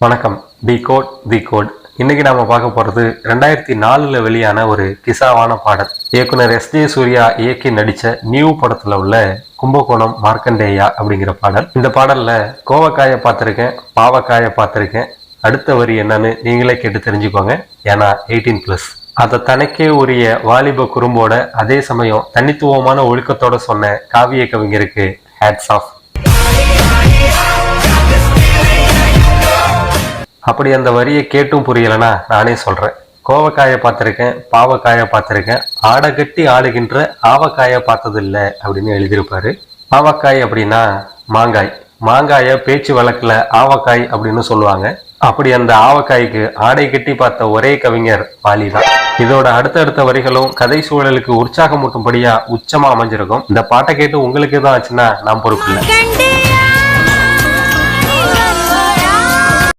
வணக்கம். தி கோட் தி கோட். இன்னைக்கு நாம பார்க்க போறது 2004 வெளியான ஒரு கிசாவான பாடல். இயக்குனர் எஸ்.ஜே. சூர்யா இயக்கி நடிச்ச நியூ படத்துல உள்ள கும்பகோணம் மார்க்கண்டேயா அப்படிங்கிற பாடல். இந்த பாடல்ல கோவக்காய பார்த்திருக்கேன், பாவக்காய பார்த்திருக்கேன், அடுத்த வரி என்னன்னு நீங்களே கேட்டு தெரிஞ்சுக்கோங்க. ஏன்னா 18+. அதை தனக்கே உரிய வாலிப குறும்போட அதே சமயம் தனித்துவமான ஒழுக்கத்தோட சொன்ன காவிய கவிஞருக்கு ஹேட்ஸ் ஆஃப். அப்படி அந்த வரியை கேட்டும் புரியலனா நானே சொல்றேன். கோவக்காய பார்த்திருக்கேன், பாவக்காய பார்த்திருக்கேன், ஆடை கட்டி ஆடுகின்ற ஆவக்காய பார்த்ததில்ல அப்படின்னு எழுதியிருப்பாரு. ஆவக்காய் அப்படின்னா மாங்காய். மாங்காய பேச்சு வழக்குல ஆவக்காய் அப்படின்னு சொல்லுவாங்க. அப்படி அந்த ஆவக்காய்க்கு ஆடை கட்டி பார்த்த ஒரே கவிஞர் வாலிதான். இதோட அடுத்தடுத்த வரிகளும் கதை சூழலுக்கு உற்சாகமூட்டும்படியா உச்சமா அமைஞ்சிருக்கும். இந்த பாட்டை கேட்டு உங்களுக்கு எதுவும் ஆச்சுன்னா நான் பொறுப்பு இல்லை.